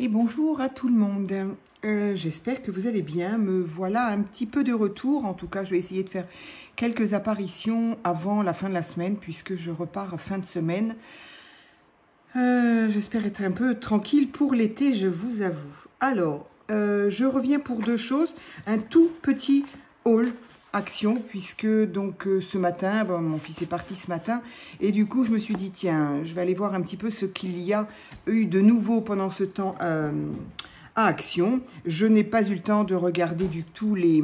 Et bonjour à tout le monde. J'espère que vous allez bien. Me voilà un petit peu de retour. En tout cas, je vais essayer de faire quelques apparitions avant la fin de la semaine puisque je repars à fin de semaine. J'espère être un peu tranquille pour l'été, je vous avoue. Alors, je reviens pour deux choses. Un tout petit haul action puisque donc ce matin, bon, mon fils est parti ce matin et du coup je me suis dit tiens, je vais aller voir un petit peu ce qu'il y a eu de nouveau pendant ce temps à Action. Je n'ai pas eu le temps de regarder du tout les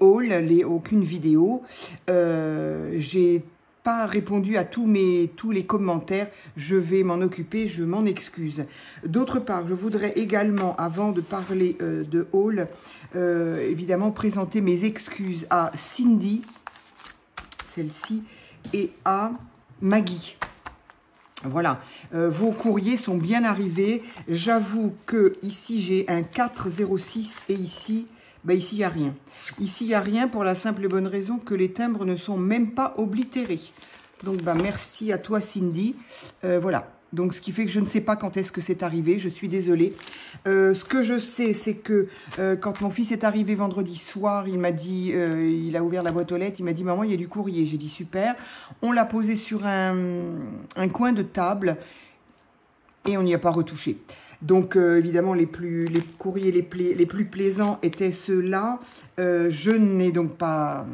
hauls, aucune vidéo. J'ai pas répondu à tous les commentaires, je vais m'en occuper, je m'en excuse. D'autre part, je voudrais également, avant de parler de haul, évidemment présenter mes excuses à Cindy, celle-ci, et à Maggie. Voilà, vos courriers sont bien arrivés. J'avoue que ici j'ai un 406 et ici, ici il n'y a rien. Ici il n'y a rien pour la simple et bonne raison que les timbres ne sont même pas oblitérés. Donc merci à toi Cindy. Voilà, donc ce qui fait que je ne sais pas quand est-ce que c'est arrivé, je suis désolée. Ce que je sais, c'est que quand mon fils est arrivé vendredi soir, il m'a dit, il a ouvert la boîte aux lettres, il m'a dit maman il y a du courrier. J'ai dit super. On l'a posé sur un coin de table et on n'y a pas retouché. Donc évidemment les courriers les plus plaisants étaient ceux-là. Je n'ai donc pas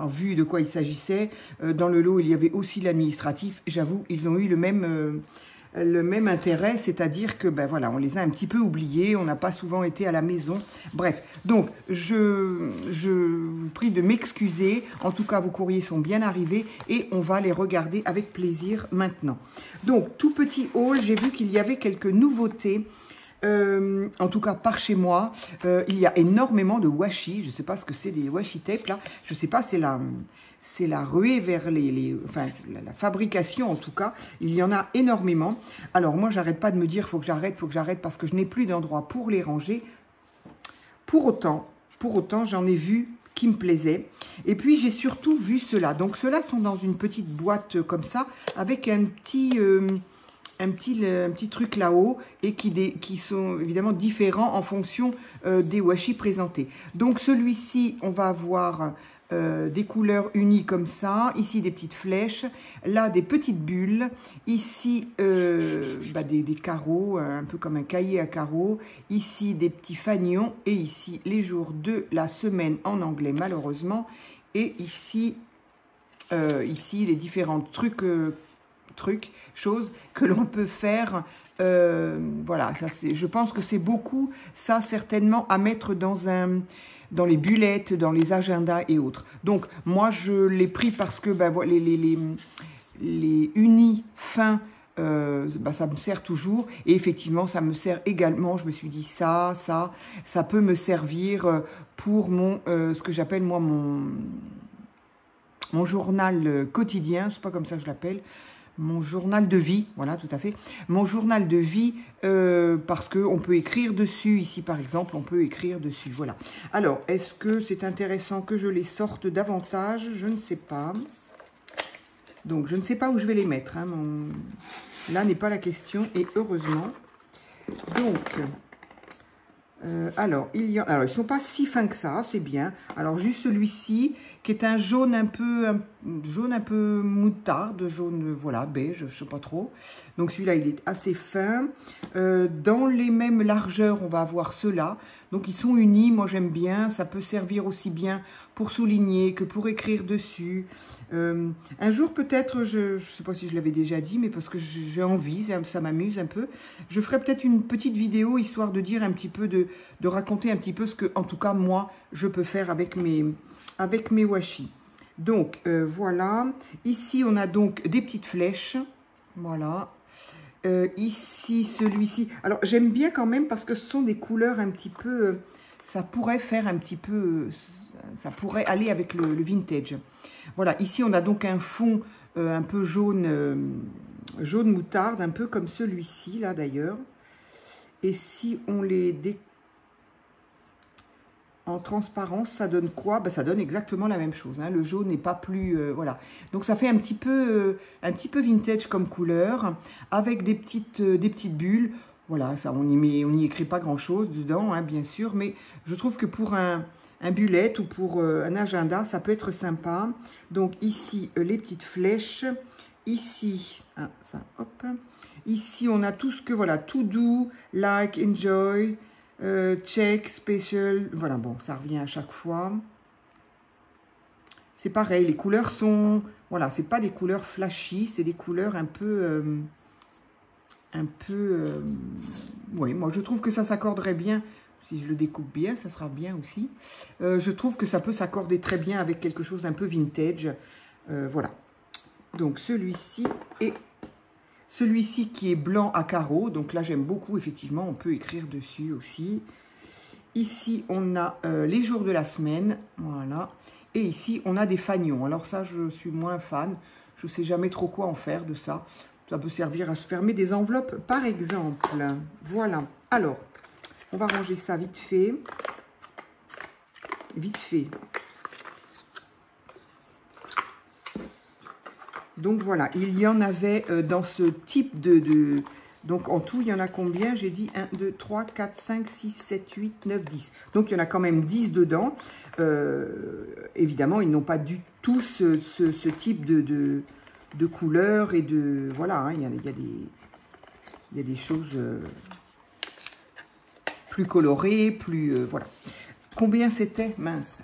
vu de quoi il s'agissait. Dans le lot il y avait aussi l'administratif. J'avoue ils ont eu le même intérêt, c'est-à-dire que voilà, on les a un petit peu oubliés, on n'a pas souvent été à la maison. Bref, donc je vous prie de m'excuser. En tout cas, vos courriers sont bien arrivés et on va les regarder avec plaisir maintenant. Donc, tout petit haul, j'ai vu qu'il y avait quelques nouveautés. En tout cas par chez moi, il y a énormément de washi. Je ne sais pas ce que c'est des washi tape là. Je ne sais pas, c'est la ruée vers enfin, la fabrication en tout cas. Il y en a énormément. Alors moi, j'arrête pas de me dire faut que j'arrête parce que je n'ai plus d'endroit pour les ranger. Pour autant, j'en ai vu qui me plaisaient. Et puis j'ai surtout vu ceux-là. Donc ceux-là sont dans une petite boîte comme ça avec un petit truc là-haut et qui sont évidemment différents en fonction des washi présentés. Donc celui-ci, on va avoir des couleurs unies comme ça. Ici, des petites flèches. Là, des petites bulles. Ici, des carreaux, un peu comme un cahier à carreaux. Ici, des petits fanions. Et ici, les jours de la semaine en anglais, malheureusement. Et ici, les différents choses que l'on peut faire. Voilà, je pense que c'est beaucoup, ça, certainement, à mettre dans les bullettes, dans les agendas et autres. Donc, moi, je l'ai pris parce que les unis fins, ça me sert toujours. Et effectivement, ça me sert également. Je me suis dit, ça peut me servir pour ce que j'appelle, moi, mon journal quotidien. C'est pas comme ça que je l'appelle. Mon journal de vie, voilà, tout à fait. Mon journal de vie, parce qu'on peut écrire dessus. Ici, par exemple, on peut écrire dessus, voilà. Alors, est-ce que c'est intéressant que je les sorte davantage? Je ne sais pas. Donc, je ne sais pas où je vais les mettre. Hein. Là n'est pas la question, et heureusement. Donc, alors, ils ne sont pas si fins que ça, c'est bien. Alors, juste celui-ci, qui est un jaune un peu moutarde, jaune, voilà, beige, je ne sais pas trop. Donc, celui-là, il est assez fin. Dans les mêmes largeurs, on va avoir ceux-là. Donc, ils sont unis, moi, j'aime bien. Ça peut servir aussi bien pour souligner que pour écrire dessus. Un jour, peut-être, je ne sais pas si je l'avais déjà dit, mais parce que j'ai envie, ça m'amuse un peu. Je ferai peut-être une petite vidéo, histoire de dire un petit peu, de raconter un petit peu ce que, en tout cas, moi, je peux faire avec mes washi. Donc, voilà. Ici, on a donc des petites flèches. Voilà. Ici, celui-ci. Alors, j'aime bien quand même parce que ce sont des couleurs un petit peu... ça pourrait faire un petit peu... ça pourrait aller avec le vintage. Voilà. Ici, on a donc un fond un peu jaune moutarde, un peu comme celui-ci, là, d'ailleurs. Et si on les en transparence, ça donne quoi? Ça donne exactement la même chose. Hein. Le jaune n'est pas plus... voilà. Donc, ça fait un petit peu vintage comme couleur, avec des petites bulles. Voilà, ça, on n'y écrit pas grand-chose dedans, hein, bien sûr, mais je trouve que pour un bullet ou pour un agenda, ça peut être sympa. Donc ici, les petites flèches. Ici, ah, ça, hop. Ici, on a tout ce que, voilà, to do, like, enjoy, check, special. Voilà, bon, ça revient à chaque fois. C'est pareil, les couleurs sont, voilà, c'est pas des couleurs flashy, c'est des couleurs un peu... oui, moi je trouve que ça s'accorderait bien, si je le découpe bien, ça sera bien aussi. Je trouve que ça peut s'accorder très bien avec quelque chose d'un peu vintage, voilà. Donc celui-ci et celui-ci qui est blanc à carreaux, donc là j'aime beaucoup, effectivement, on peut écrire dessus aussi. Ici on a les jours de la semaine, voilà, et ici on a des fanions. Alors ça je suis moins fan, je ne sais jamais trop quoi en faire de ça. Ça peut servir à se fermer des enveloppes, par exemple. Voilà. Alors, on va ranger ça vite fait. Vite fait. Donc, voilà. Il y en avait dans ce type de... Donc, en tout, il y en a combien? J'ai dit 1, 2, 3, 4, 5, 6, 7, 8, 9, 10. Donc, il y en a quand même 10 dedans. Évidemment, ils n'ont pas du tout ce type de couleurs et de... Voilà, hein, il y a des choses plus colorées, plus... voilà. Combien c'était? Mince.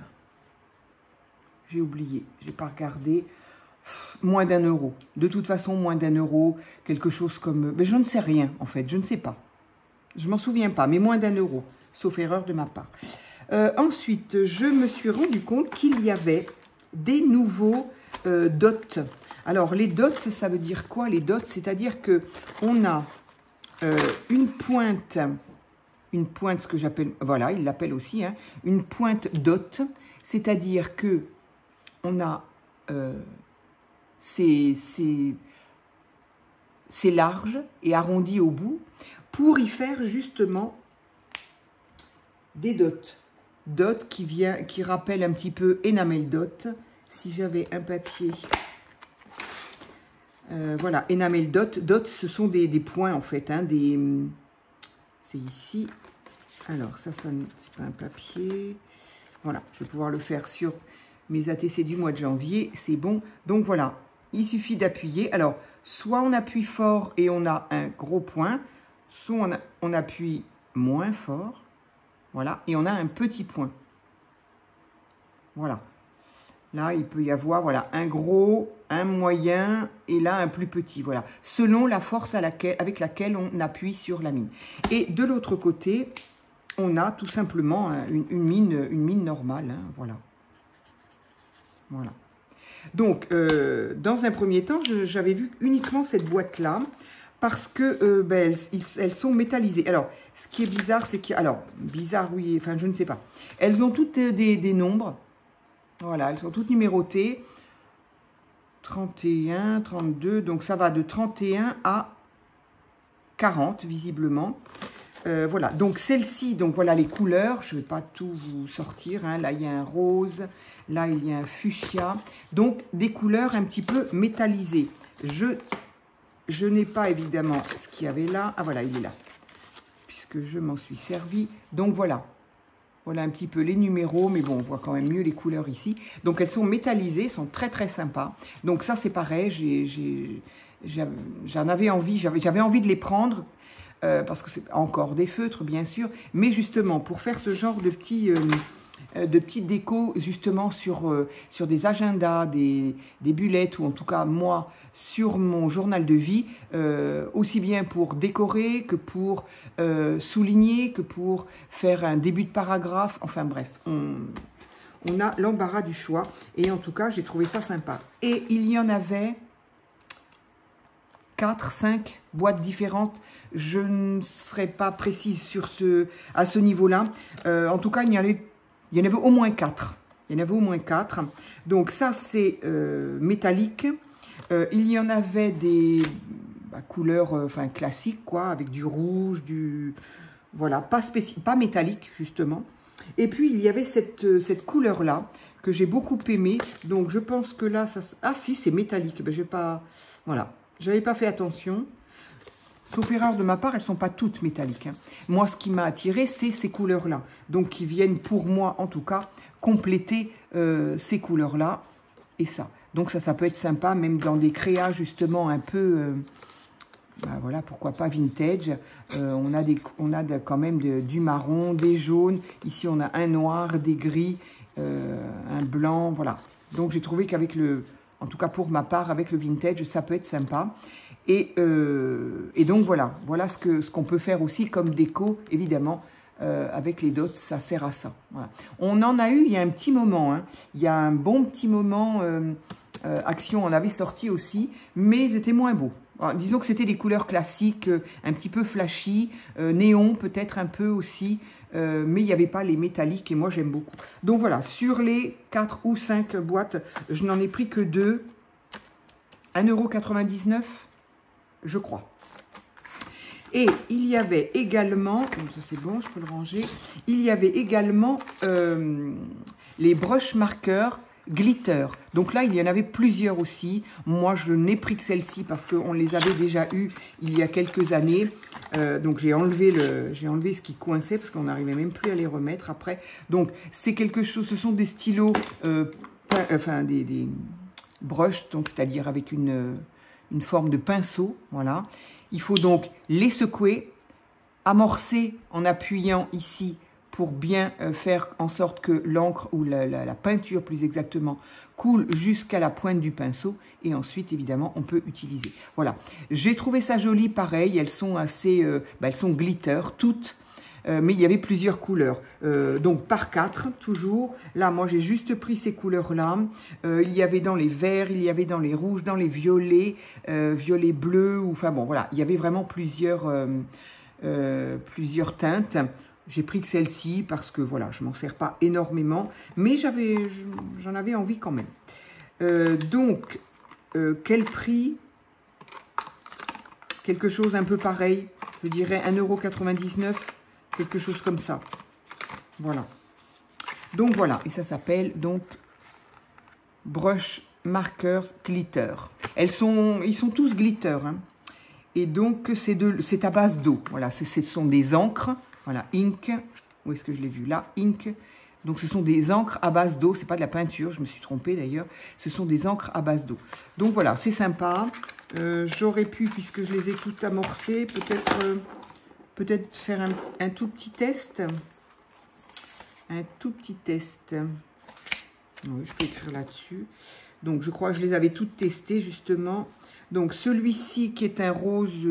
J'ai oublié, j'ai pas regardé. Moins d'1 euro. De toute façon, moins d'1 euro. Quelque chose comme... Mais je ne sais rien, en fait. Je ne sais pas. Je m'en souviens pas, mais moins d'1 euro. Sauf erreur de ma part. Ensuite, je me suis rendu compte qu'il y avait des nouveaux dots. Alors, les dots, ça veut dire quoi, les dots? C'est-à-dire qu'on a une pointe, ce que j'appelle, voilà, il l'appelle aussi, hein, une pointe dot, c'est-à-dire que on a, c'est large et arrondi au bout, pour y faire justement des dots. Dots qui rappellent un petit peu enamel dot. Si j'avais un papier... voilà, enamel dot. Dot, ce sont des points, en fait. Hein, c'est ici. Alors, ça c'est pas un papier. Voilà, je vais pouvoir le faire sur mes ATC du mois de janvier. C'est bon. Donc, voilà, il suffit d'appuyer. Alors, soit on appuie fort et on a un gros point, soit on appuie moins fort. Voilà, et on a un petit point. Voilà. Là, il peut y avoir, voilà, un gros, un moyen, et là, un plus petit, voilà. Selon la force avec laquelle on appuie sur la mine. Et de l'autre côté, on a tout simplement une mine normale, hein, voilà. Voilà. Donc, dans un premier temps, j'avais vu uniquement cette boîte-là, parce que ben, elles sont métallisées. Alors, ce qui est bizarre, c'est que... Alors, bizarre, oui, enfin, je ne sais pas. Elles ont toutes des nombres. Voilà, elles sont toutes numérotées. 31, 32, donc ça va de 31 à 40, visiblement. Voilà, donc celle-ci, donc voilà les couleurs. Je ne vais pas tout vous sortir. Hein. Là, il y a un rose. Là, il y a un fuchsia. Donc, des couleurs un petit peu métallisées. Je n'ai pas évidemment ce qu'il y avait là. Ah voilà, il est là. Puisque je m'en suis servi. Donc voilà. Voilà un petit peu les numéros. Mais bon, on voit quand même mieux les couleurs ici. Donc elles sont métallisées, sont très très sympas. Donc ça c'est pareil. J'en avais envie. J'avais envie de les prendre. Parce que c'est encore des feutres bien sûr. Mais justement pour faire ce genre de petites décos justement sur des agendas, des bullets ou en tout cas moi sur mon journal de vie, aussi bien pour décorer que pour souligner, que pour faire un début de paragraphe, enfin bref, on a l'embarras du choix et en tout cas j'ai trouvé ça sympa. Et il y en avait 4, 5 boîtes différentes. Je ne serai pas précise à ce niveau-là. En tout cas, il y en avait au moins 4. Il y en avait au moins 4. Donc ça, c'est métallique. Il y en avait des couleurs enfin classiques, quoi, avec du rouge, voilà, pas métallique, justement. Et puis, il y avait cette couleur-là que j'ai beaucoup aimée. Donc, je pense que là, ça... Ah si, c'est métallique. Ben, j'ai pas... Voilà. J'avais pas fait attention. sauf erreur de ma part, elles ne sont pas toutes métalliques. Hein. Moi, ce qui m'a attiré, c'est ces couleurs-là. Donc, qui viennent, pour moi, en tout cas, compléter ces couleurs-là et ça. Donc, ça peut être sympa, même dans des créas, justement, un peu... ben voilà, pourquoi pas vintage. On a quand même du marron, des jaunes. Ici, on a un noir, des gris, un blanc, voilà. Donc, j'ai trouvé qu'avec en tout cas pour ma part, avec le vintage, ça peut être sympa. Et donc, voilà ce qu'on peut faire aussi comme déco, évidemment, avec les dots, ça sert à ça. Voilà. On en a eu il y a un petit moment, hein. Il y a un bon petit moment, Action en avait sorti aussi, mais ils étaient moins beaux. Alors, disons que c'était des couleurs classiques, un petit peu flashy, néon peut-être un peu aussi, mais il n'y avait pas les métalliques et moi j'aime beaucoup. Donc voilà, sur les 4 ou 5 boîtes, je n'en ai pris que 2, 1,99 €, je crois. Et il y avait également, ça c'est bon, je peux le ranger, il y avait également les brush marqueurs glitter. Donc là, il y en avait plusieurs aussi. Moi, je n'ai pris que celle-ci parce qu'on les avait déjà eu il y a quelques années. Donc, j'ai enlevé ce qui coinçait parce qu'on n'arrivait même plus à les remettre après. Donc, c'est quelque chose, ce sont des stylos, enfin, des brushes, donc c'est-à-dire avec une forme de pinceau, voilà. Il faut donc les secouer, amorcer en appuyant ici pour bien faire en sorte que l'encre ou la peinture, plus exactement, coule jusqu'à la pointe du pinceau. Et ensuite, évidemment, on peut utiliser. Voilà. J'ai trouvé ça joli, pareil. Elles sont assez... elles sont glitter, toutes. Mais il y avait plusieurs couleurs. Donc, par 4, toujours. Là, moi, j'ai juste pris ces couleurs-là. Il y avait dans les verts, il y avait dans les rouges, dans les violets, violets bleus. Enfin, bon, voilà. Il y avait vraiment plusieurs teintes. J'ai pris que celle-ci parce que, voilà, je ne m'en sers pas énormément. Mais j'en avais envie quand même. Donc, quel prix? Quelque chose un peu pareil. Je dirais 1,99 €. Quelque chose comme ça. Voilà. Donc, voilà. Et ça s'appelle, donc, Brush Markers Glitter. Ils sont tous glitter. Hein. Et donc, c'est à base d'eau. Voilà. Ce sont des encres. Voilà, ink, où est-ce que je l'ai vu là? Ink. Donc, ce sont des encres à base d'eau. Ce n'est pas de la peinture, je me suis trompée d'ailleurs. Ce sont des encres à base d'eau. Donc, voilà, c'est sympa. J'aurais pu, puisque je les ai toutes amorcées, peut-être faire un tout petit test. Un tout petit test. Oui, je peux écrire là-dessus. Donc, je crois que je les avais toutes testées, justement. Donc, celui-ci qui est un rose,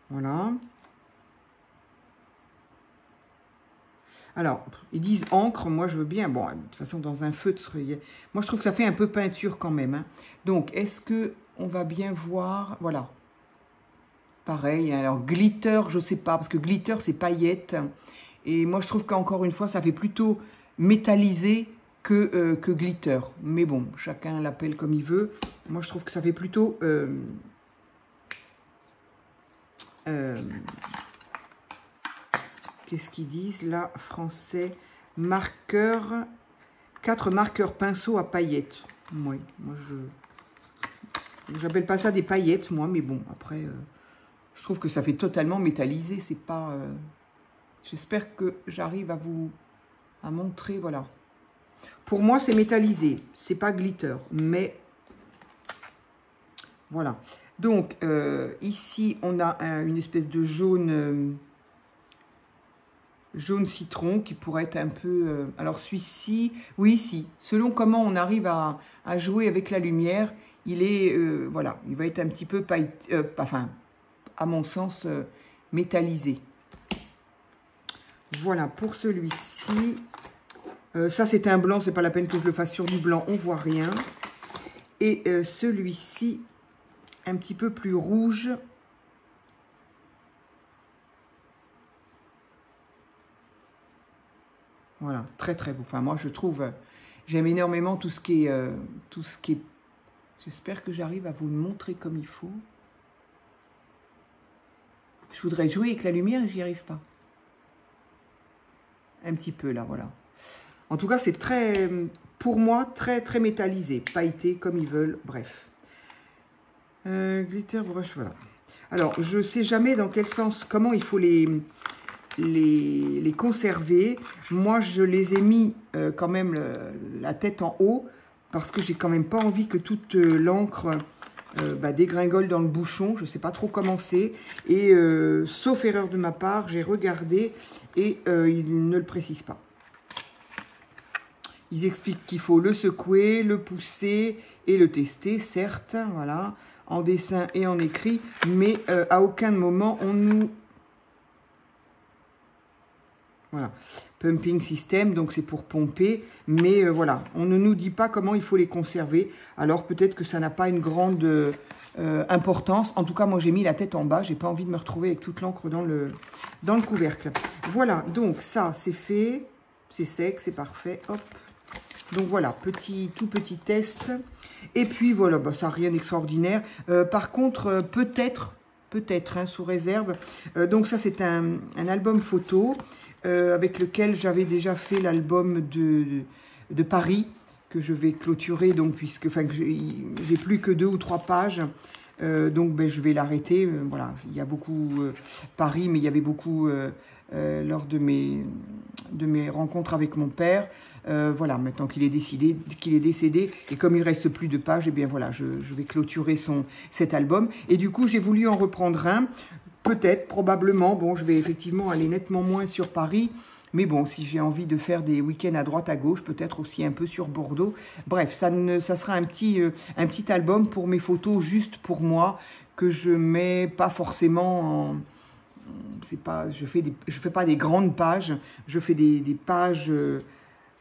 voilà. Alors, ils disent encre, moi je veux bien. Bon, de toute façon, dans un feutre, moi je trouve que ça fait un peu peinture quand même. Hein. Donc, est-ce que on va bien voir? Voilà. Pareil, alors glitter, je sais pas, parce que glitter, c'est paillettes. Et moi, je trouve qu'encore une fois, ça fait plutôt métallisé que glitter. Mais bon, chacun l'appelle comme il veut. Moi, je trouve que ça fait plutôt... Qu'est-ce qu'ils disent là? Français, marqueur, 4 marqueurs pinceaux à paillettes. Oui, moi j'appelle pas ça des paillettes, moi, mais bon, après, je trouve que ça fait totalement métallisé. C'est pas. J'espère que j'arrive à montrer, voilà. Pour moi, c'est métallisé, c'est pas glitter, mais voilà. Donc, ici, on a une espèce de jaune. Jaune citron qui pourrait être un peu... alors celui-ci, oui, si. Selon comment on arrive à jouer avec la lumière, il est... voilà, il va être un petit peu, enfin, à mon sens, métallisé. Voilà, pour celui-ci. Ça, c'est un blanc, c'est pas la peine que je le fasse sur du blanc, on voit rien. Et celui-ci, un petit peu plus rouge. Voilà, très très beau. Enfin, moi, je trouve, j'aime énormément tout ce qui est... J'espère que j'arrive à vous le montrer comme il faut. Je voudrais jouer avec la lumière et j'y arrive pas. Un petit peu, là, voilà. En tout cas, c'est très, pour moi, très très métallisé. Pailleté, comme ils veulent, bref. Glitter brush, voilà. Alors, je ne sais jamais dans quel sens, comment il faut les conserver. Moi, je les ai mis quand même la tête en haut parce que j'ai quand même pas envie que toute l'encre dégringole dans le bouchon. Je ne sais pas trop comment c'est. Et sauf erreur de ma part, j'ai regardé et ils ne le précisent pas. Ils expliquent qu'il faut le secouer, le pousser et le tester, certes, voilà, en dessin et en écrit, mais à aucun moment on nous... Voilà, pumping system, donc c'est pour pomper, mais voilà, on ne nous dit pas comment il faut les conserver. Alors peut-être que ça n'a pas une grande importance. En tout cas, moi j'ai mis la tête en bas, j'ai pas envie de me retrouver avec toute l'encre dans le couvercle. Voilà, donc ça c'est fait, c'est sec, c'est parfait, hop. Donc voilà, tout petit test. Et puis voilà, bah, ça n'a rien d'extraordinaire. Par contre, peut-être, hein, sous réserve. Donc ça, c'est un album photo avec lequel j'avais déjà fait l'album de Paris, que je vais clôturer, donc, puisque j'ai plus que 2 ou 3 pages. Donc ben, je vais l'arrêter. Voilà, il y a beaucoup Paris, mais il y avait beaucoup lors de mes rencontres avec mon père. Voilà, maintenant qu'il est décédé, et comme il reste plus de pages, et bien voilà, je vais clôturer cet album. Et du coup, j'ai voulu en reprendre un, peut-être, probablement. Bon, je vais effectivement aller nettement moins sur Paris, mais bon, si j'ai envie de faire des week-ends à droite, à gauche, peut-être aussi un peu sur Bordeaux. Bref, ça sera un petit album pour mes photos, juste pour moi, que je mets pas forcément en... je fais pas des grandes pages, je fais des pages...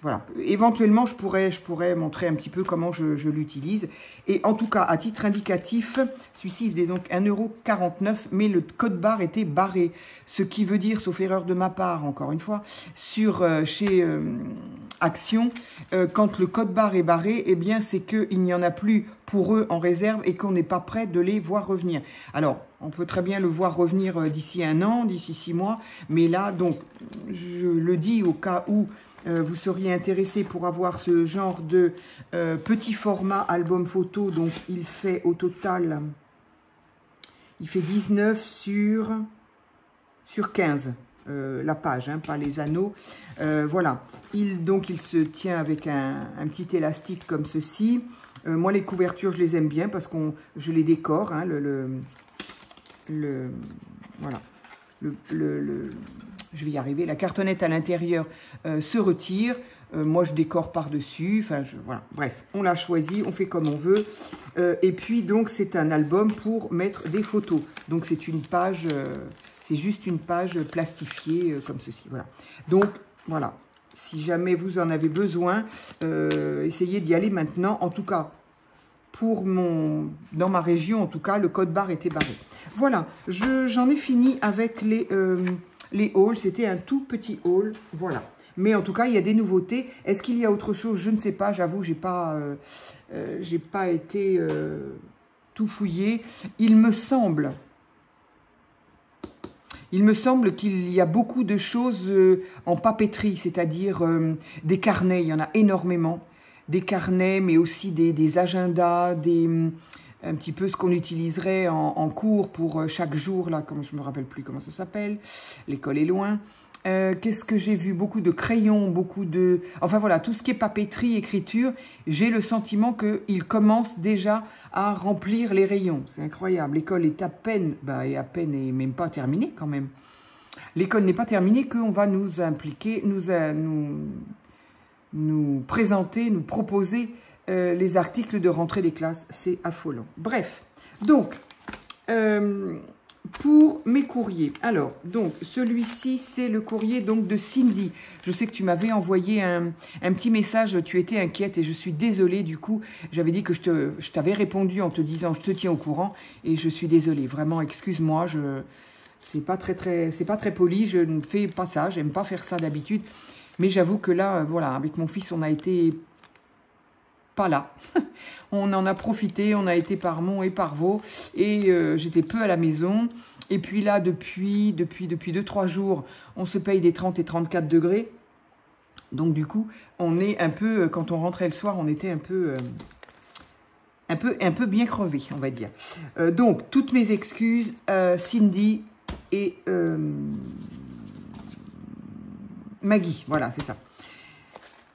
Voilà, éventuellement, je pourrais montrer un petit peu comment je l'utilise. Et en tout cas, à titre indicatif, celui-ci, il est donc 1,49 €, mais le code barre était barré. Ce qui veut dire, sauf erreur de ma part, encore une fois, chez Action, quand le code barre est barré, eh bien, c'est qu'il n'y en a plus pour eux en réserve et qu'on n'est pas prêt de les voir revenir. Alors, on peut très bien le voir revenir d'ici 1 an, d'ici 6 mois, mais là, donc, je le dis au cas où vous seriez intéressé pour avoir ce genre de petit format album photo. Donc, il fait au total, il fait 19 sur 15, la page, hein, pas les anneaux. Voilà, donc il se tient avec un petit élastique comme ceci. Moi, les couvertures, je les aime bien parce que je les décore, hein, voilà. Je vais y arriver, la cartonnette à l'intérieur se retire, moi je décore par-dessus, enfin voilà, bref, on l'a choisi, on fait comme on veut, et puis donc c'est un album pour mettre des photos, donc c'est une page, c'est juste une page plastifiée comme ceci, voilà. Donc voilà, si jamais vous en avez besoin, essayez d'y aller maintenant, en tout cas, dans ma région, en tout cas, le code barre était barré. Voilà, j'en ai fini avec les hauls. C'était un tout petit haul, voilà. Mais en tout cas, il y a des nouveautés. Est-ce qu'il y a autre chose? Je ne sais pas, j'avoue, j'ai pas été tout fouillé. Il me semble qu'il y a beaucoup de choses en papeterie, c'est-à-dire des carnets, il y en a énormément. Des carnets, mais aussi des agendas, un petit peu ce qu'on utiliserait en cours pour chaque jour, là, comme je ne me rappelle plus comment ça s'appelle, l'école est loin. Qu'est-ce que j'ai vu? Beaucoup de crayons, beaucoup de... Enfin voilà, tout ce qui est papeterie, écriture, j'ai le sentiment qu'ils commencent déjà à remplir les rayons. C'est incroyable, l'école est à peine et même pas terminée quand même. L'école n'est pas terminée, qu'on va nous impliquer, nous présenter, nous proposer les articles de rentrée des classes. C'est affolant. Bref, donc, pour mes courriers. Alors, donc, celui-ci, c'est le courrier donc de Cindy. Je sais que tu m'avais envoyé un petit message, tu étais inquiète et je suis désolée. Du coup, j'avais dit que je t'avais répondu en te disant « je te tiens au courant » et je suis désolée. Vraiment, excuse-moi, c'est pas très poli, je ne fais pas ça, j'aime pas faire ça d'habitude. Mais j'avoue que là, voilà, avec mon fils, on a été pas là. On en a profité, on a été par Mont et par Vaux. Et j'étais peu à la maison. Et puis là, depuis 2-3 jours, on se paye des 30 et 34 degrés. Donc du coup, on est un peu, quand on rentrait le soir, on était un un peu bien crevé, on va dire. Donc, toutes mes excuses, Cindy et Maggie. Voilà, c'est ça.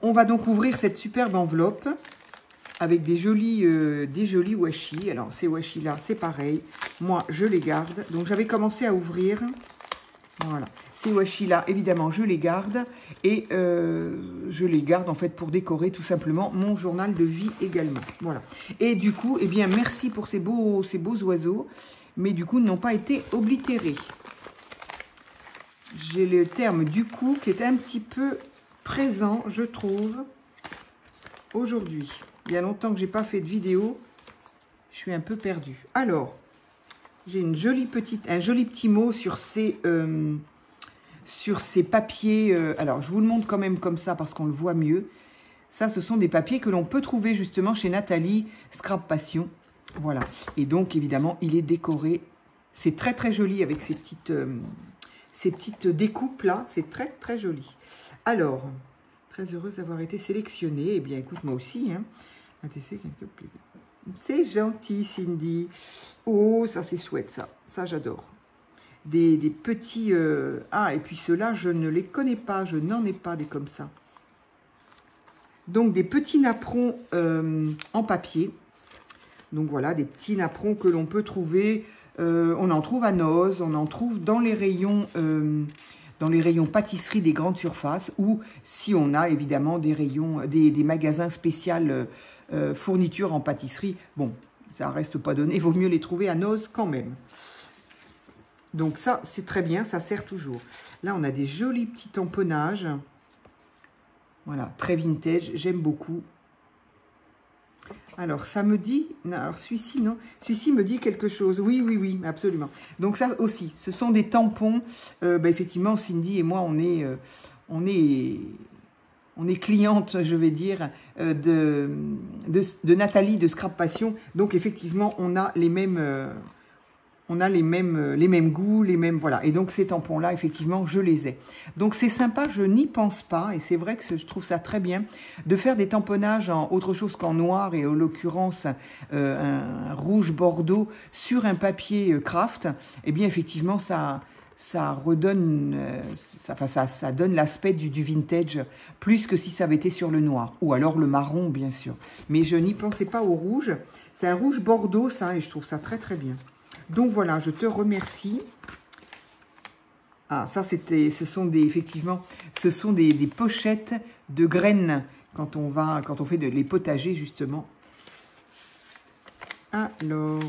On va donc ouvrir cette superbe enveloppe avec des jolis washi. Alors, ces washi-là, c'est pareil. Moi, je les garde. Donc, j'avais commencé à ouvrir. Voilà. Ces washi-là, évidemment, je les garde. Et je les garde, en fait, pour décorer tout simplement mon journal de vie également. Voilà. Et du coup, eh bien, merci pour ces beaux oiseaux. Mais du coup, ils n'ont pas été oblitérés. J'ai le terme du coup qui est un petit peu présent, je trouve, aujourd'hui. Il y a longtemps que je n'ai pas fait de vidéo. Je suis un peu perdue. Alors, j'ai un joli petit mot sur ces papiers. Alors, je vous le montre quand même comme ça parce qu'on le voit mieux. Ça, ce sont des papiers que l'on peut trouver justement chez Nathalie Scrap Passion. Voilà. Et donc, évidemment, il est décoré. C'est très, très joli avec ces petites découpes là. C'est très, très joli. Alors, très heureuse d'avoir été sélectionnée. Eh bien, écoute, moi aussi. Hein. C'est gentil, Cindy. Oh, ça, c'est chouette, ça. Ça, j'adore. Des petits... Ah, et puis ceux-là, je ne les connais pas. Je n'en ai pas des comme ça. Donc, des petits napperons en papier. Donc, voilà, des petits napperons que l'on peut trouver. On en trouve à Noz, on en trouve dans les rayons pâtisserie des grandes surfaces, ou si on a évidemment des rayons, des magasins spéciaux fournitures en pâtisserie. Bon, ça reste pas donné, il vaut mieux les trouver à Noz quand même. Donc ça, c'est très bien, ça sert toujours. Là, on a des jolis petits tamponnages. Voilà, très vintage, j'aime beaucoup. Alors, ça me dit... Non, alors, celui-ci, non. Celui-ci me dit quelque chose. Oui, oui, oui, absolument. Donc, ça aussi, ce sont des tampons. Effectivement, Cindy et moi, on est cliente, je vais dire, de Nathalie de Scrap Passion. Donc, effectivement, on a les mêmes... les mêmes goûts, les mêmes... Voilà. Et donc, ces tampons-là, effectivement, je les ai. Donc, c'est sympa, je n'y pense pas. Et c'est vrai que je trouve ça très bien de faire des tamponnages en autre chose qu'en noir et en l'occurrence, un rouge bordeaux sur un papier craft. Eh bien, effectivement, ça redonne... ça donne l'aspect du vintage plus que si ça avait été sur le noir. Ou alors le marron, bien sûr. Mais je n'y pensais pas au rouge. C'est un rouge bordeaux, ça, et je trouve ça très, très bien. Donc voilà, je te remercie. Ah, ça ce sont des pochettes de graines quand on fait les potagers justement. Alors,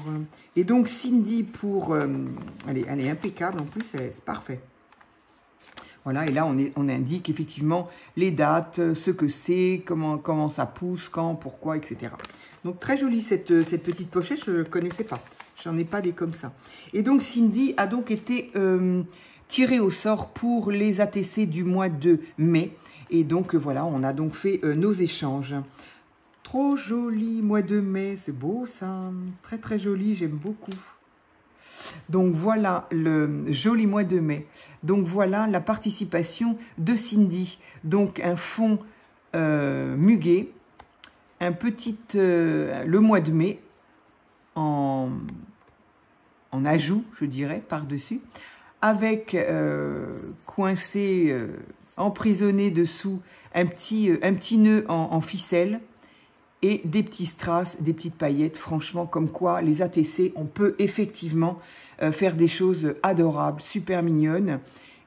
et donc Cindy pour, elle est impeccable en plus, c'est parfait. Voilà, et là on indique effectivement les dates, ce que c'est, comment ça pousse, quand, pourquoi, etc. Donc très jolie cette petite pochette, je ne connaissais pas. J'en ai pas des comme ça. Et donc, Cindy a donc été tirée au sort pour les ATC du mois de mai. Et donc, voilà, on a donc fait nos échanges. Trop joli, mois de mai. C'est beau, ça. Très, très joli. J'aime beaucoup. Donc, voilà le joli mois de mai. Donc, voilà la participation de Cindy. Donc, un fond muguet. Un petit... le mois de mai. En ajout, je dirais, par-dessus, avec coincé, emprisonné dessous, un petit nœud en ficelle et des petits strass, des petites paillettes. Franchement, comme quoi, les ATC, on peut effectivement faire des choses adorables, super mignonnes.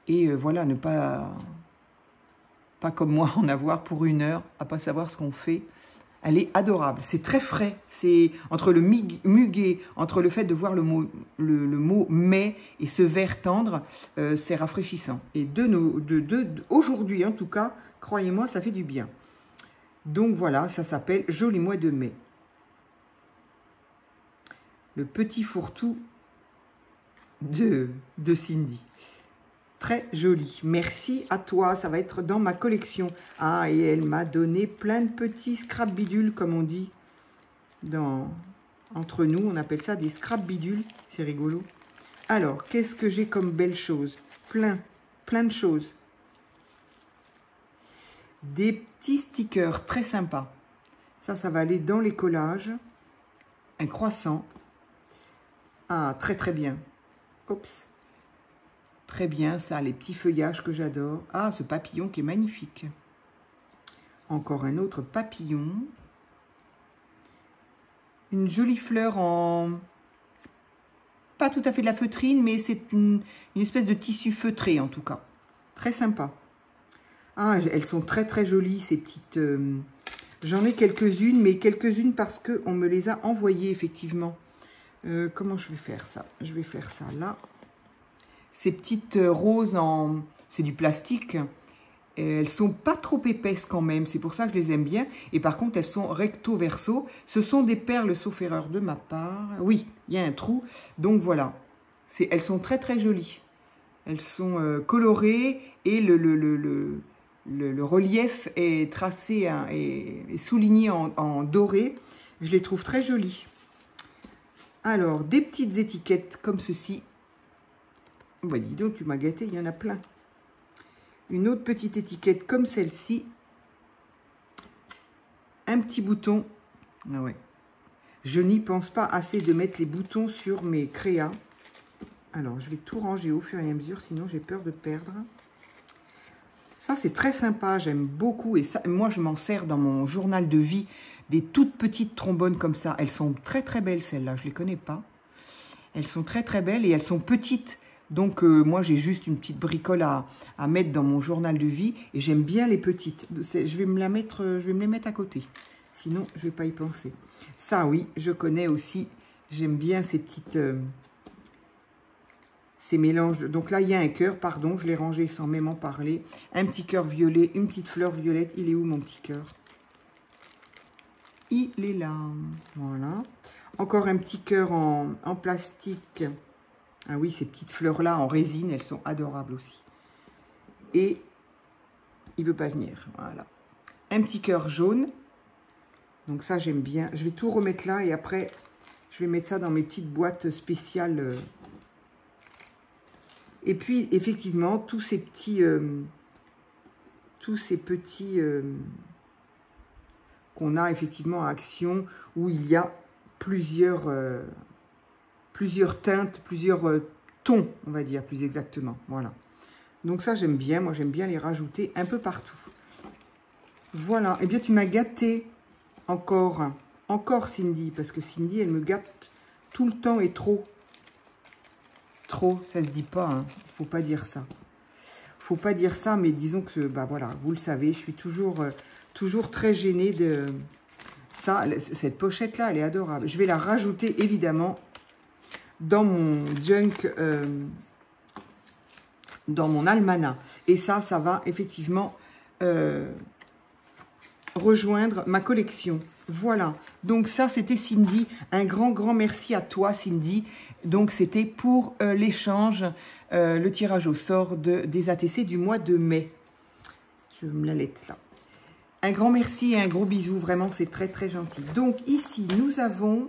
Et voilà, ne pas comme moi, en avoir pour 1 heure, à pas savoir ce qu'on fait. Elle est adorable, c'est très frais, c'est entre le muguet, entre le fait de voir le mot mai et ce vert tendre, c'est rafraîchissant. Et aujourd'hui en tout cas, croyez-moi, ça fait du bien. Donc voilà, ça s'appelle Joli mois de mai. Le petit fourre-tout de Cindy. Très joli. Merci à toi. Ça va être dans ma collection. Ah, et elle m'a donné plein de petits scrap bidules, comme on dit. Entre nous, on appelle ça des scrap bidules. C'est rigolo. Alors, qu'est-ce que j'ai comme belle chose? Plein de choses. Des petits stickers très sympas. Ça va aller dans les collages. un croissant. Ah, très très bien. Oups. Très bien, ça, les petits feuillages que j'adore. Ah, ce papillon qui est magnifique. Encore un autre papillon. Une jolie fleur en... Pas tout à fait de la feutrine, mais c'est une espèce de tissu feutré en tout cas. Très sympa. Ah, elles sont très très jolies ces petites... J'en ai quelques-unes, mais quelques-unes parce qu'on me les a envoyées effectivement. Comment je vais faire ça? Je vais faire ça là. Ces petites roses en... C'est du plastique. Elles sont pas trop épaisses quand même. C'est pour ça que je les aime bien. Et par contre, elles sont recto verso. Ce sont des perles, sauf erreur de ma part. Oui, il y a un trou. Donc voilà. Elles sont très très jolies. Elles sont colorées et le relief est tracé, hein, est souligné en doré. Je les trouve très jolies. Alors, des petites étiquettes comme ceci. Bah, dis donc, tu m'as gâté, il y en a plein. Une autre petite étiquette comme celle-ci. Un petit bouton. Ah ouais. Je n'y pense pas assez de mettre les boutons sur mes créas. Alors, je vais tout ranger au fur et à mesure, sinon j'ai peur de perdre. Ça, c'est très sympa, j'aime beaucoup. Et ça, moi, je m'en sers dans mon journal de vie. Des toutes petites trombones comme ça. Elles sont très, très belles, celles-là. Je ne les connais pas. Elles sont très, très belles et elles sont petites. Donc, moi, j'ai juste une petite bricole à mettre dans mon journal de vie. Et j'aime bien les petites. Je vais me les mettre à côté. Sinon, je ne vais pas y penser. Ça, oui, je connais aussi. J'aime bien ces petites... ces mélanges. Donc là, il y a un cœur, pardon, je l'ai rangé sans même en parler. Un petit cœur violet, une petite fleur violette. Il est où, mon petit cœur? Il est là. Voilà. Encore un petit cœur en plastique. Ah oui, ces petites fleurs-là en résine, elles sont adorables aussi. Et il ne veut pas venir. Voilà. Un petit cœur jaune. Donc ça, j'aime bien. Je vais tout remettre là et après, je vais mettre ça dans mes petites boîtes spéciales. Et puis, effectivement, tous ces petits qu'on a effectivement à Action, où il y a plusieurs teintes, plusieurs tons, on va dire, plus exactement. Voilà. Donc ça, j'aime bien. Moi, j'aime bien les rajouter un peu partout. Voilà. Eh bien, tu m'as gâté encore. Encore, Cindy, parce que Cindy, elle me gâte tout le temps et trop. Trop, ça se dit pas, hein. Faut pas dire ça. Faut pas dire ça, mais disons que, bah voilà, vous le savez, je suis toujours très gênée de ça. Cette pochette-là, elle est adorable. Je vais la rajouter, évidemment, dans mon junk, dans mon almanach. Et ça va effectivement rejoindre ma collection. Voilà, donc ça c'était Cindy, un grand merci à toi Cindy. Donc c'était pour l'échange, le tirage au sort des ATC du mois de mai. Je me la laisse là. Un grand merci et un gros bisou, vraiment c'est très très gentil. Donc ici nous avons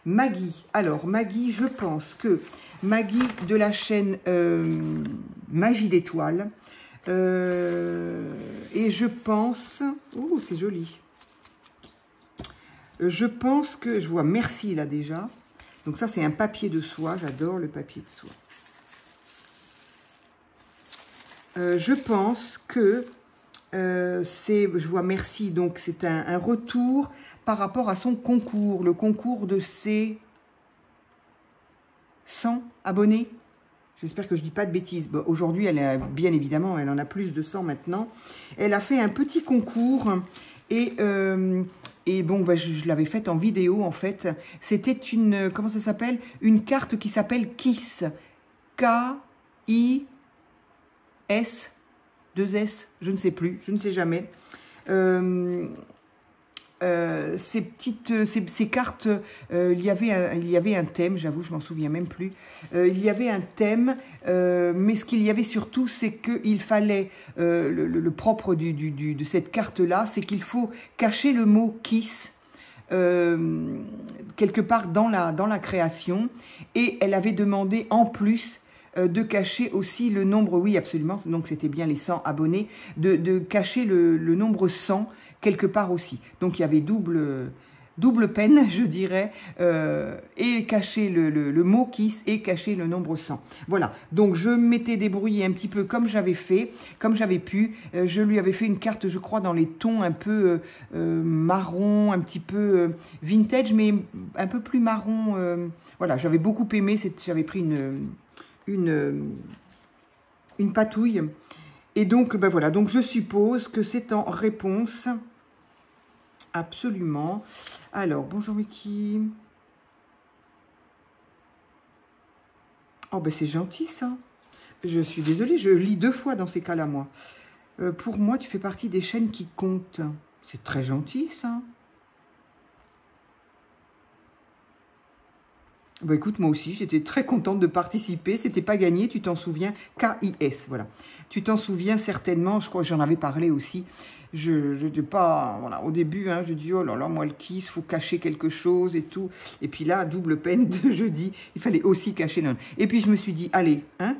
Maggie. Alors Maggie, je pense que Maggie de la chaîne Magie d'étoiles. Et je pense... Oh, c'est joli. Je pense que... Je vois merci là déjà. Donc ça, c'est un papier de soie. J'adore le papier de soie. Je pense que c'est... Je vois merci. Donc c'est un retour par rapport à son concours. Le concours de ses 100 abonnés. J'espère que je ne dis pas de bêtises. Bon, aujourd'hui, elle est bien évidemment, elle en a plus de 100 maintenant. Elle a fait un petit concours et bon, bah, je l'avais faite en vidéo en fait. C'était une, comment ça s'appelle? Une carte qui s'appelle KISS. K-I-S, 2S, je ne sais plus, je ne sais jamais. Ces cartes, il y avait un thème, j'avoue, je m'en souviens même plus. Il y avait un thème, mais ce qu'il y avait surtout, c'est qu'il fallait, le propre de cette carte-là, c'est qu'il faut cacher le mot « kiss » quelque part dans la création. Et elle avait demandé en plus de cacher aussi le nombre, oui absolument, donc c'était bien les 100 abonnés, de cacher le nombre 100 quelque part aussi. Donc il y avait double double peine, je dirais, et cacher le mot kiss et cacher le nombre 100. Voilà, donc je m'étais débrouillée un petit peu comme j'avais fait, comme j'avais pu. Je lui avais fait une carte, je crois, dans les tons un peu marron, un petit peu vintage, mais un peu plus marron. Voilà, j'avais beaucoup aimé, j'avais pris une patouille. Et donc, ben voilà, donc je suppose que c'est en réponse. Absolument. Alors, bonjour Vicky. Oh, ben c'est gentil ça. Je suis désolée, je lis 2 fois dans ces cas-là, moi. Pour moi, tu fais partie des chaînes qui comptent. C'est très gentil ça. Bah écoute, moi aussi, j'étais très contente de participer. C'était pas gagné, tu t'en souviens. KIS, voilà. Tu t'en souviens certainement, je crois que j'en avais parlé aussi. Je dis pas, voilà, au début, hein, je dis, oh là là, moi le kiss, faut cacher quelque chose et tout. Et puis là, double peine de jeudi, il fallait aussi cacher l'un. Et puis je me suis dit, allez, hein,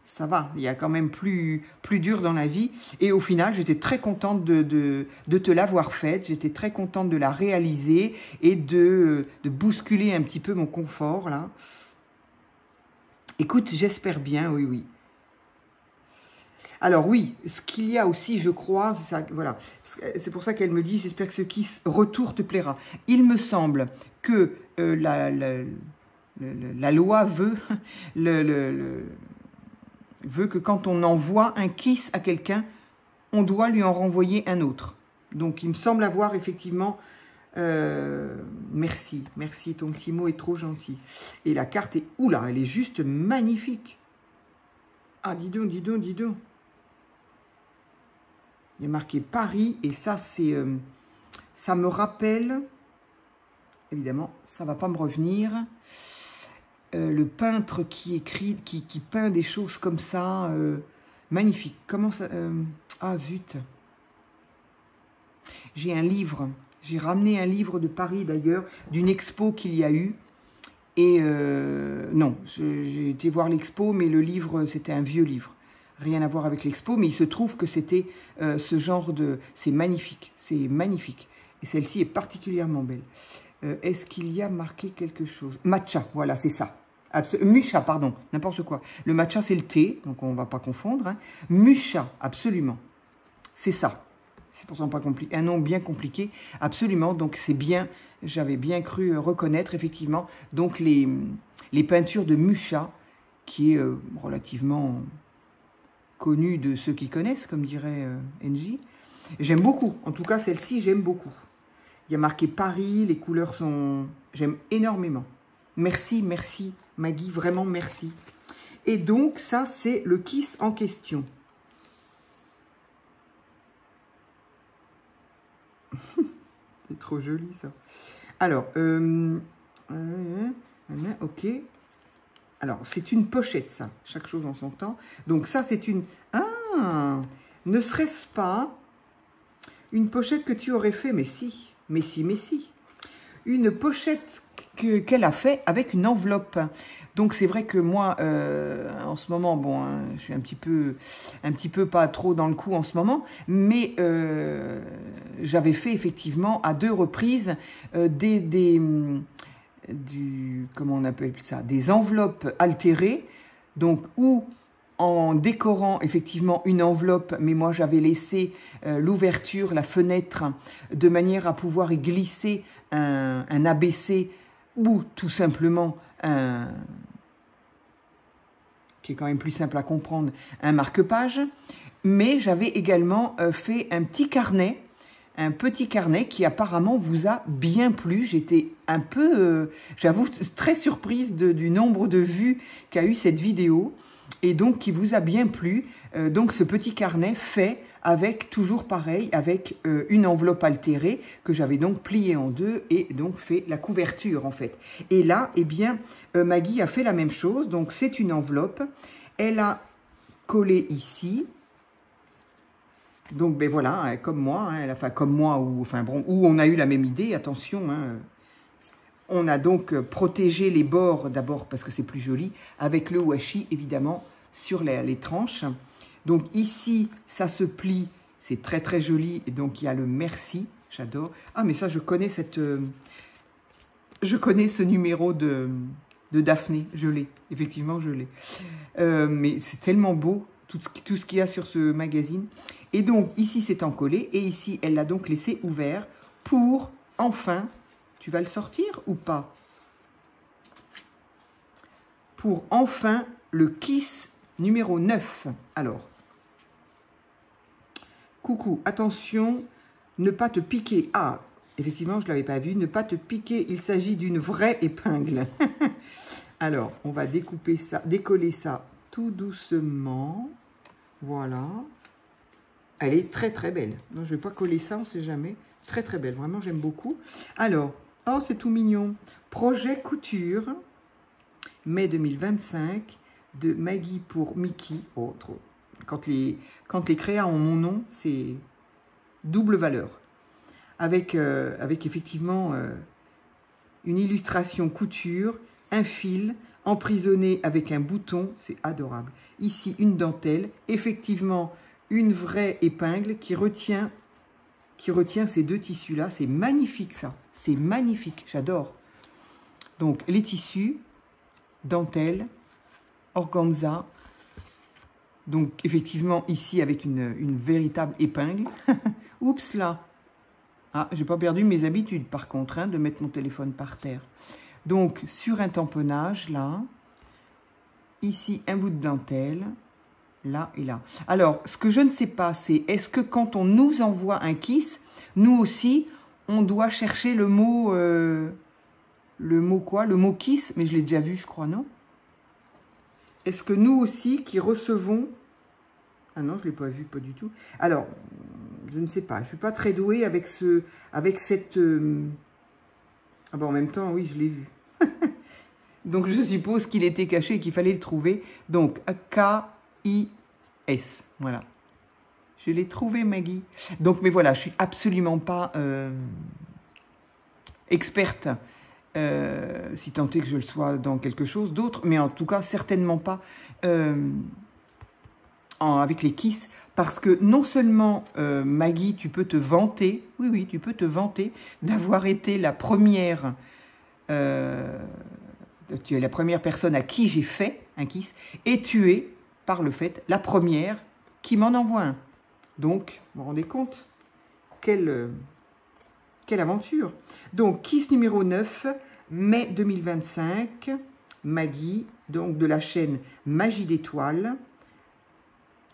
ça va, il y a quand même plus dur dans la vie. Et au final, j'étais très contente de te l'avoir faite. J'étais très contente de la réaliser et de bousculer un petit peu mon confort, là. Écoute, j'espère bien, oui, oui. Alors oui, ce qu'il y a aussi, je crois, c'est ça, voilà. C'est pour ça qu'elle me dit, j'espère que ce kiss retour te plaira. Il me semble que la loi veut veut que quand on envoie un kiss à quelqu'un, on doit lui en renvoyer un autre. Donc, il me semble avoir effectivement... merci, merci, ton petit mot est trop gentil. Et la carte est... Oula, elle est juste magnifique. Ah, dis donc, dis donc, dis donc. Il y a marqué Paris, et ça, c'est... ça me rappelle... Évidemment, ça ne va pas me revenir... le peintre qui écrit, qui peint des choses comme ça, magnifique. Comment ça... ah zut. J'ai un livre, j'ai ramené un livre de Paris d'ailleurs, d'une expo qu'il y a eu. Et non, j'ai été voir l'expo, mais le livre, c'était un vieux livre. Rien à voir avec l'expo, mais il se trouve que c'était ce genre de... C'est magnifique, c'est magnifique. Et celle-ci est particulièrement belle. Est-ce qu'il y a marqué quelque chose? Matcha, voilà, c'est ça. Mucha, pardon, n'importe quoi. Le matcha, c'est le thé, donc on ne va pas confondre. Hein. Mucha, absolument. C'est ça. C'est pourtant pas compliqué. Un nom bien compliqué, absolument. Donc c'est bien, j'avais bien cru reconnaître, effectivement. Donc les peintures de Mucha, qui est relativement connu de ceux qui connaissent, comme dirait NJ. J'aime beaucoup. En tout cas, celle-ci, j'aime beaucoup. Il y a marqué Paris, les couleurs sont... J'aime énormément. Merci, merci, Maggie, vraiment merci. Et donc, ça, c'est le kiss en question. C'est trop joli, ça. Alors, ok. Alors, c'est une pochette, ça. Chaque chose en son temps. Donc, ça, c'est une... Ah, ne serait-ce pas une pochette que tu aurais fait? Mais si, mais si, mais si. Une pochette qu'elle a fait avec une enveloppe. Donc, c'est vrai que moi, en ce moment, bon, hein, je suis un petit peu pas trop dans le coup en ce moment, mais j'avais fait effectivement à 2 reprises comment on appelle ça, des enveloppes altérées, donc où en décorant effectivement une enveloppe, mais moi j'avais laissé l'ouverture, la fenêtre, de manière à pouvoir y glisser un ABC ou tout simplement qui est quand même plus simple à comprendre, un marque-page. Mais j'avais également fait un petit carnet qui apparemment vous a bien plu. J'étais un peu, j'avoue, très surprise du nombre de vues qu'a eu cette vidéo et donc qui vous a bien plu. Donc ce petit carnet fait avec, toujours pareil, avec une enveloppe altérée que j'avais donc pliée en 2 et donc fait la couverture en fait. Et là, eh bien, Maggie a fait la même chose. Donc c'est une enveloppe. Elle a collé ici. Donc, ben voilà, hein, comme moi, hein, enfin comme moi, ou enfin bon, où on a eu la même idée, attention. Hein, on a donc protégé les bords, d'abord parce que c'est plus joli, avec le washi, évidemment, sur les tranches. Donc ici, ça se plie, c'est très très joli, et donc il y a le merci. J'adore. Ah, mais ça, je connais je connais ce numéro de Daphné. Je l'ai. Effectivement, je l'ai. Mais c'est tellement beau, tout ce qu'il y a sur ce magazine. Et donc, ici, c'est encollé. Et ici, elle l'a donc laissé ouvert pour, enfin, tu vas le sortir ou pas? Pour, enfin, le Kiss numéro 9. Alors, coucou, attention, ne pas te piquer. Ah, effectivement, je ne l'avais pas vu. Ne pas te piquer, il s'agit d'une vraie épingle. Alors, on va découper ça, décoller ça tout doucement. Voilà. Elle est très, très belle. Non, je ne vais pas coller ça, on ne sait jamais. Très, très belle. Vraiment, j'aime beaucoup. Alors, oh, c'est tout mignon. Projet couture, mai 2025, de Maggie pour Mickey. Oh, trop. Quand les créas ont mon nom, c'est double valeur. Avec effectivement une illustration couture, un fil emprisonné avec un bouton, c'est adorable. Ici, une dentelle, effectivement, une vraie épingle qui retient ces deux tissus-là. C'est magnifique, ça. C'est magnifique, j'adore. Donc, les tissus, dentelle, organza. Donc, effectivement, ici, avec une véritable épingle. Oups, là. Ah, j'ai pas perdu mes habitudes, par contre, hein, de mettre mon téléphone par terre. Donc, sur un tamponnage, là. Ici, un bout de dentelle. Là et là. Alors, ce que je ne sais pas, c'est est-ce que quand on nous envoie un kiss, nous aussi, on doit chercher le mot quoi? Le mot kiss, mais je l'ai déjà vu, je crois, non? Est-ce que nous aussi, qui recevons... Ah non, je ne l'ai pas vu, pas du tout. Alors, je ne sais pas. Je ne suis pas très douée avec cette... Ah bon, en même temps, oui, je l'ai vu. Donc, je suppose qu'il était caché et qu'il fallait le trouver. Donc, K-I-S. Voilà. Je l'ai trouvé, Maggie. Donc, mais voilà, je ne suis absolument pas experte, si tant est que je le sois dans quelque chose d'autre, mais en tout cas, certainement pas avec les Kiss, parce que non seulement, Maggie, tu peux te vanter, oui, tu peux te vanter d'avoir été la première, tu es la première personne à qui j'ai fait un Kiss, et tu es, par le fait, la première qui m'en envoie un. Donc, vous vous rendez compte? Quelle aventure! Donc, Kiss numéro 9, mai 2025, Maggie, donc de la chaîne Magie d'étoiles.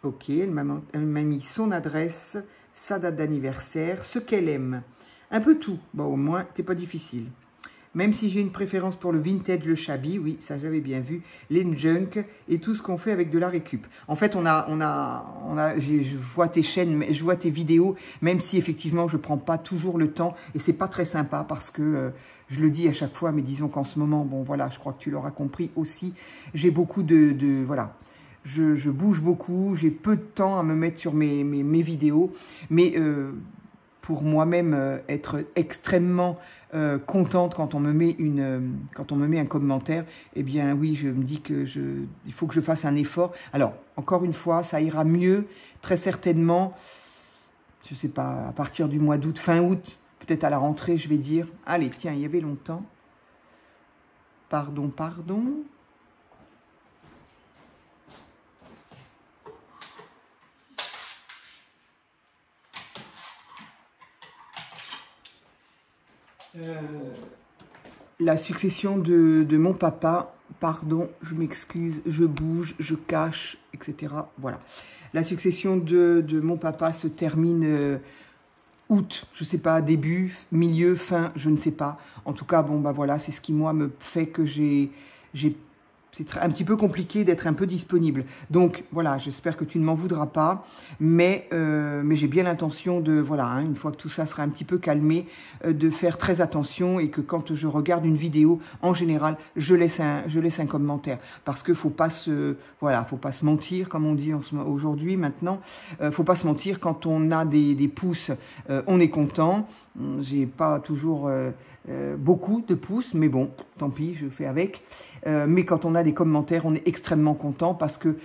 Ok, elle m'a mis son adresse, sa date d'anniversaire, ce qu'elle aime. Un peu tout. Bon, au moins, t'es pas difficile. Même si j'ai une préférence pour le vintage, le shabby, oui, ça j'avais bien vu, les junk et tout ce qu'on fait avec de la récup. En fait, je vois tes chaînes, je vois tes vidéos, même si effectivement je prends pas toujours le temps et c'est pas très sympa parce que je le dis à chaque fois, mais disons qu'en ce moment, bon voilà, je crois que tu l'auras compris aussi, j'ai beaucoup voilà. Je bouge beaucoup, j'ai peu de temps à me mettre sur mes vidéos, mais pour moi-même être extrêmement contente quand on me met un commentaire, eh bien oui, je me dis que il faut que je fasse un effort. Alors, encore une fois, ça ira mieux, très certainement, je ne sais pas, à partir du mois d'août, fin août, peut-être à la rentrée, je vais dire, allez, tiens, il y avait longtemps, pardon. La succession de mon papa, pardon, je m'excuse, je bouge, je cache, etc. Voilà. La succession de mon papa se termine août, je ne sais pas, début, milieu, fin, je ne sais pas. En tout cas, bon, bah voilà, c'est ce qui, moi, me fait que c'est un petit peu compliqué d'être un peu disponible. Donc, voilà, j'espère que tu ne m'en voudras pas. Mais j'ai bien l'intention de, voilà, hein, une fois que tout ça sera un petit peu calmé, de faire très attention et que quand je regarde une vidéo, en général, je laisse un commentaire. Parce que faut pas se mentir, comme on dit aujourd'hui, maintenant. Faut pas se mentir, quand on a des pouces, on est content. J'ai pas toujours beaucoup de pouces, mais bon, tant pis, je fais avec. Mais quand on a des commentaires, on est extrêmement content parce que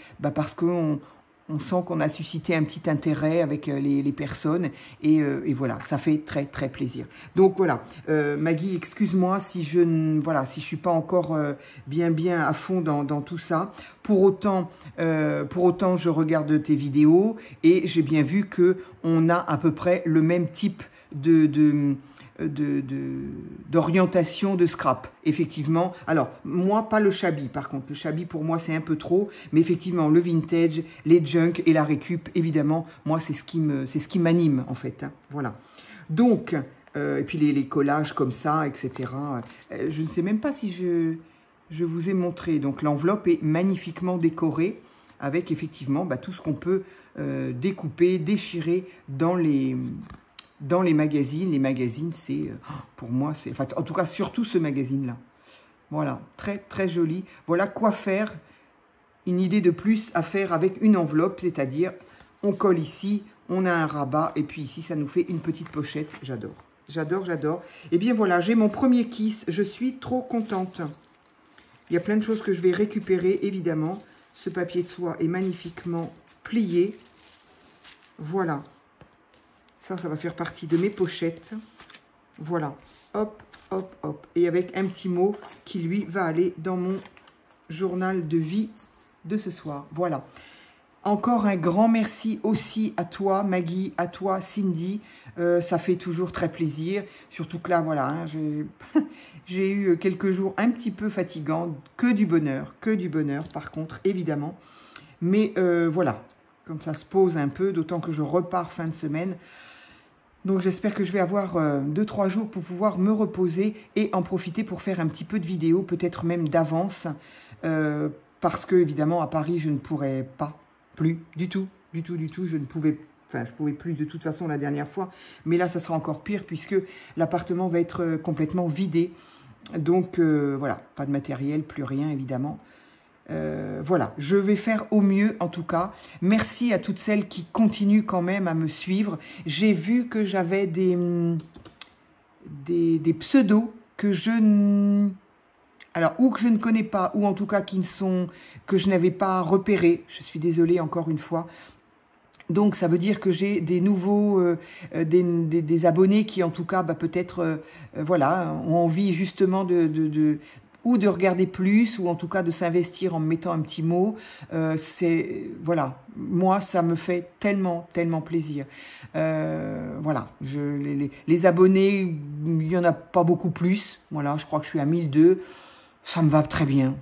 on sent qu'on a suscité un petit intérêt avec les personnes et voilà, ça fait très très plaisir. Donc voilà, Maggie, excuse-moi si je ne suis pas encore bien à fond dans tout ça. Pour autant, je regarde tes vidéos et j'ai bien vu que on a à peu près le même type d'orientation de scrap, effectivement. Alors, moi, pas le shabby, par contre. Le shabby, pour moi, c'est un peu trop. Mais effectivement, le vintage, les junk et la récup, évidemment, moi, c'est ce qui m'anime, en fait. Hein. Voilà. Donc, et puis les collages comme ça, etc. Je ne sais même pas si je vous ai montré. Donc, l'enveloppe est magnifiquement décorée avec, effectivement, tout ce qu'on peut découper, déchirer dans les magazines. Les magazines, c'est, pour moi, c'est... Enfin, en tout cas, surtout ce magazine-là. Voilà, très, très joli. Voilà quoi faire, une idée de plus à faire avec une enveloppe, c'est-à-dire, on colle ici, on a un rabat, et puis ici, ça nous fait une petite pochette. J'adore, j'adore, j'adore. Et bien voilà, j'ai mon premier kiss. Je suis trop contente. Il y a plein de choses que je vais récupérer, évidemment. Ce papier de soie est magnifiquement plié. Voilà. Ça va faire partie de mes pochettes. Voilà. Hop, hop, hop. Et avec un petit mot qui, lui, va aller dans mon journal de vie de ce soir. Voilà. Encore un grand merci aussi à toi, Maggie, à toi, Cindy. Ça fait toujours très plaisir. Surtout que là, voilà, hein, j'ai eu quelques jours un petit peu fatigants. Que du bonheur, par contre, évidemment. Mais voilà, comme ça se pose un peu, d'autant que je repars fin de semaine. Donc j'espère que je vais avoir 2-3 jours pour pouvoir me reposer et en profiter pour faire un petit peu de vidéos, peut-être même d'avance, parce que évidemment à Paris je ne pourrais pas, plus du tout, je ne pouvais, enfin je pouvais plus de toute façon la dernière fois, mais là ça sera encore pire puisque l'appartement va être complètement vidé, donc voilà, pas de matériel, plus rien évidemment. Voilà, je vais faire au mieux en tout cas. Merci à toutes celles qui continuent quand même à me suivre. J'ai vu que j'avais des pseudos que alors, ou que je ne connais pas, ou en tout cas que je n'avais pas repérés. Je suis désolée encore une fois. Donc, ça veut dire que j'ai des nouveaux, des abonnés qui en tout cas, peut-être, voilà, ont envie justement ou de regarder plus, ou en tout cas de s'investir en me mettant un petit mot. Voilà, moi, ça me fait tellement, tellement plaisir. Voilà, les abonnés, il n'y en a pas beaucoup plus. Voilà, je crois que je suis à 1002. Ça me va très bien,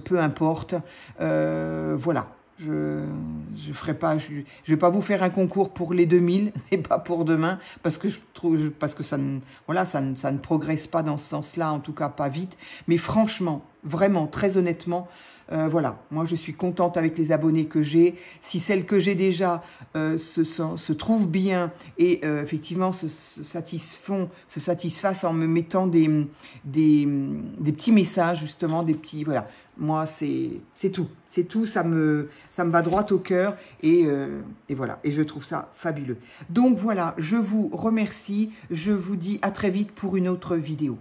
peu importe. Voilà. Je ferai pas, je vais pas vous faire un concours pour les 2000 et pas pour demain parce que ça ne progresse pas dans ce sens-là, en tout cas pas vite. Mais franchement, vraiment, très honnêtement, voilà, moi je suis contente avec les abonnés que j'ai. Si celles que j'ai déjà se trouvent bien et effectivement se satisfassent en me mettant des petits messages, justement, des petits, voilà. Moi, c'est tout, ça me va droit au cœur et voilà, et je trouve ça fabuleux. Donc voilà, je vous remercie, je vous dis à très vite pour une autre vidéo.